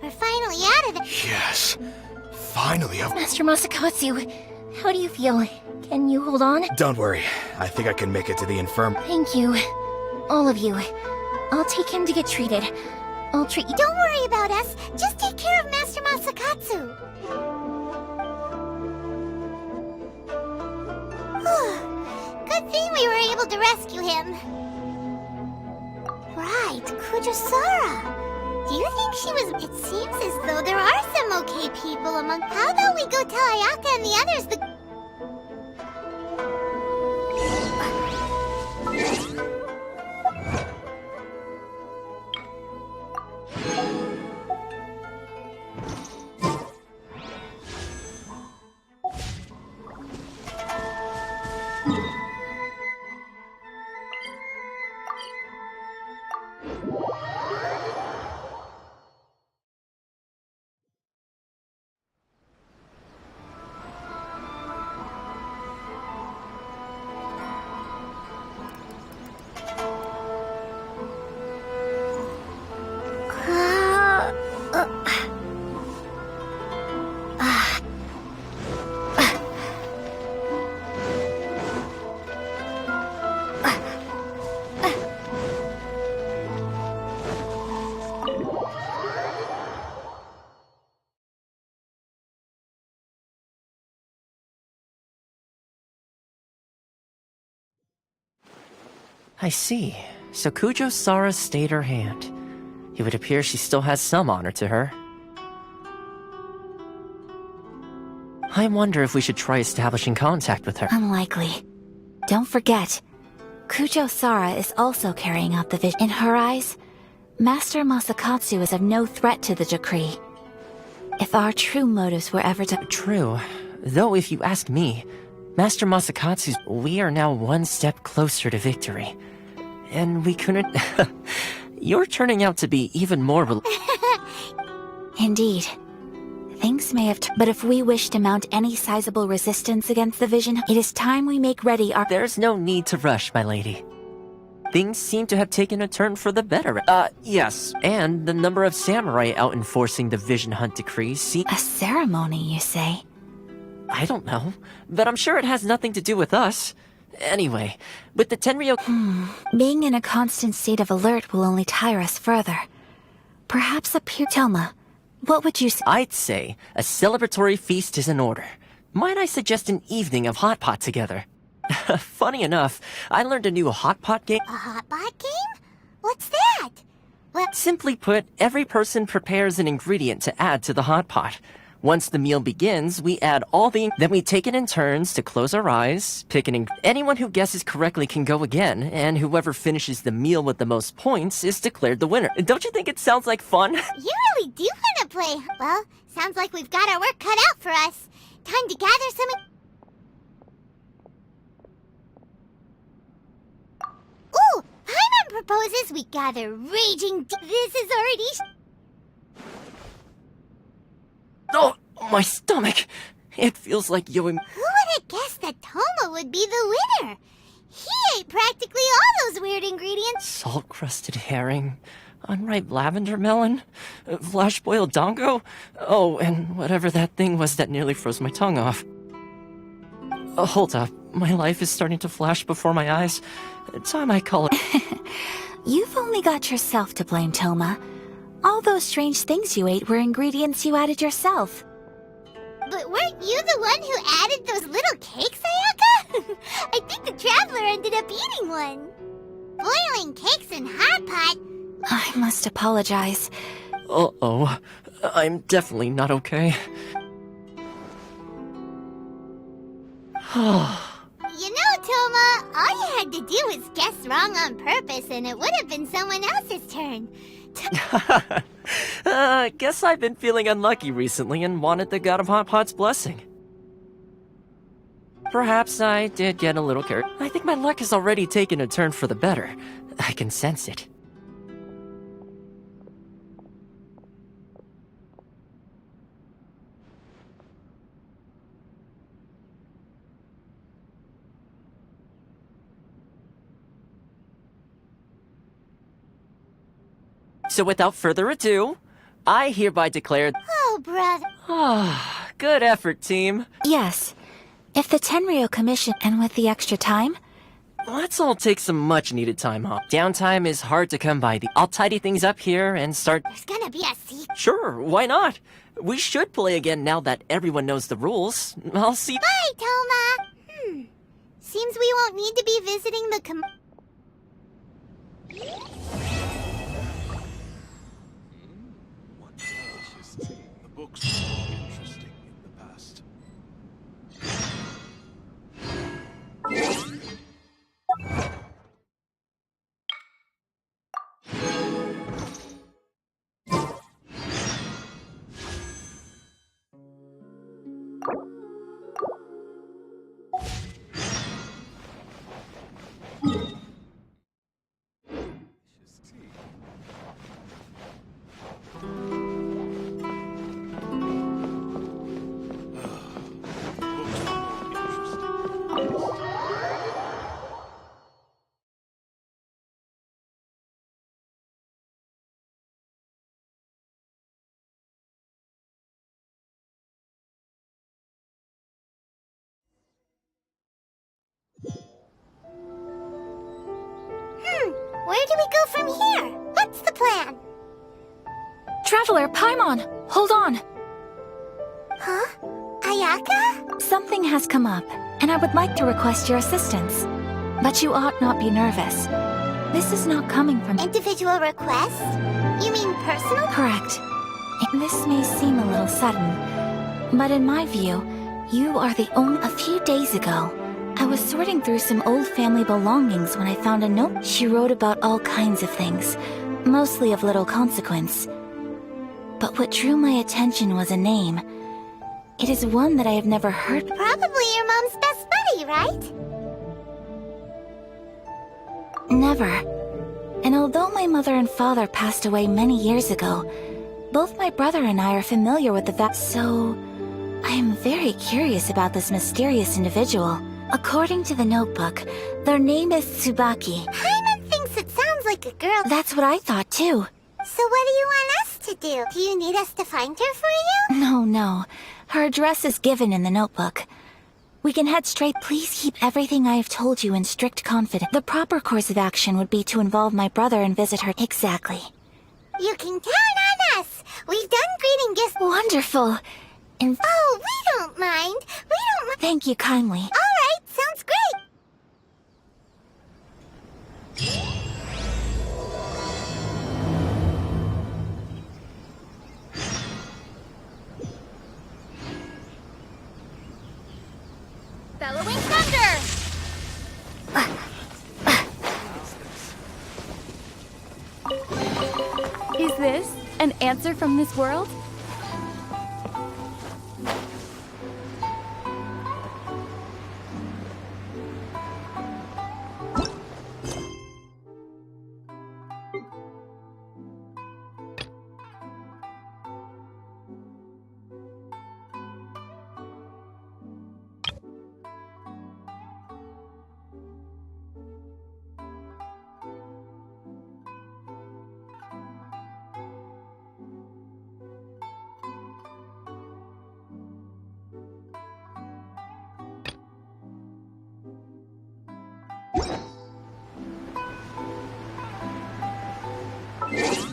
Speaker 3: We're finally out of it.
Speaker 13: Yes. Finally,
Speaker 1: Master Masakatsu, how do you feel? Can you hold on?
Speaker 5: Don't worry. I think I can make it to the infirm.
Speaker 1: Thank you. All of you. I'll take him to get treated. I'll treat you.
Speaker 3: Don't worry about us. Just take care of Master Masakatsu. Good thing we were able to rescue him. Right, Kujosara. Do you think she was... It seems as though there are some okay people among... How about we go tell Ayaka and the others the...
Speaker 15: I see. So Kujo Sara stayed her hand. It would appear she still has some honor to her. I wonder if we should try establishing contact with her.
Speaker 1: Unlikely. Don't forget, Kujo Sara is also carrying out the vision. In her eyes, Master Masakatsu is of no threat to the decree. If our true motives were ever to—
Speaker 15: True. Though if you ask me, Master Masakatsu's— we are now one step closer to victory. And we couldn't— You're turning out to be even more—
Speaker 1: Indeed. Things may have but if we wish to mount any sizable resistance against the vision, it is time we make ready our—
Speaker 15: There's no need to rush, my lady. Things seem to have taken a turn for the better. Yes, and the number of samurai out enforcing the Vision Hunt decree see—
Speaker 1: A ceremony, you say?
Speaker 15: I don't know, but I'm sure it has nothing to do with us. Anyway, with the Tenryo—
Speaker 1: Being in a constant state of alert will only tire us further. Perhaps a pure— Toma, what would you say?
Speaker 15: I'd say a celebratory feast is in order. Might I suggest an evening of hot pot together? Funny enough, I learned a new hot pot game.
Speaker 3: A hot pot game? What's that? Well,
Speaker 15: Simply put, every person prepares an ingredient to add to the hot pot. Once the meal begins, we add all the— Then we take it in turns to close our eyes, pick an— Anyone who guesses correctly can go again, and whoever finishes the meal with the most points is declared the winner. Don't you think it sounds like fun?
Speaker 3: you really do want to play. Well, sounds like we've got our work cut out for us. Time to gather some— Ooh! Paimon proposes we gather raging— This is already—
Speaker 15: Oh, my stomach! It feels like Yoim—
Speaker 3: Who would have guessed that Toma would be the winner? He ate practically all those weird ingredients.
Speaker 15: Salt-crusted herring, unripe lavender melon, flash-boiled dango, oh, and whatever that thing was that nearly froze my tongue off. Hold up, my life is starting to flash before my eyes. Time I call it—
Speaker 1: You've only got yourself to blame, Toma. All those strange things you ate were ingredients you added yourself.
Speaker 3: But weren't you the one who added those little cakes, Ayaka? I think the traveler ended up eating one. Boiling cakes in hot pot?
Speaker 1: I must apologize.
Speaker 15: Uh-oh, I'm definitely not okay.
Speaker 3: You know, Toma, all you had to do was guess wrong on purpose and it would have been someone else's turn.
Speaker 15: Guess I've been feeling unlucky recently and wanted the God of Hot Pot's blessing. Perhaps I did get a little carried. I think my luck has already taken a turn for the better. I can sense it. So without further ado, I hereby declare—
Speaker 3: Oh, brother.
Speaker 15: Ah, good effort, team.
Speaker 1: Yes. If the Tenryo Commission— And with the extra time?
Speaker 15: Let's all take some much-needed time off. Downtime is hard to come by. I'll tidy things up here and start—
Speaker 3: There's gonna be a secret.
Speaker 15: Sure, why not? We should play again now that everyone knows the rules. I'll see—
Speaker 3: Bye, Toma. Seems we won't need to be visiting the
Speaker 13: The books were more interesting in the past.
Speaker 3: Where do we go from here? What's the plan?
Speaker 1: Traveler, Paimon, hold on.
Speaker 3: Huh? Ayaka?
Speaker 1: Something has come up, and I would like to request your assistance. But you ought not be nervous. This is not coming from
Speaker 3: Individual requests? You mean personal?
Speaker 1: Correct. This may seem a little sudden, but in my view, you are the only... A few days ago, I was sorting through some old family belongings when I found a note. She wrote about all kinds of things, mostly of little consequence. But what drew my attention was a name. It is one that I have never heard.
Speaker 3: Probably your mom's best buddy, right?
Speaker 1: Never. And although my mother and father passed away many years ago, both my brother and I are familiar with the fact. So, I am very curious about this mysterious individual. According to the notebook, their name is Tsubaki.
Speaker 3: Paimon thinks it sounds like a girl.
Speaker 1: That's what I thought too.
Speaker 3: So what do you want us to do? Do you need us to find her for you?
Speaker 1: No. Her address is given in the notebook. We can head straight. Please keep everything I have told you in strict confidence. The proper course of action would be to involve my brother and visit her. Exactly.
Speaker 3: You can count on us. We've done greeting gifts.
Speaker 1: Wonderful. And
Speaker 3: oh, we don't mind. We don't mind.
Speaker 1: Thank you kindly.
Speaker 3: All right, sounds great.
Speaker 1: Bellowing thunder!
Speaker 9: Is this an answer from this world?
Speaker 3: You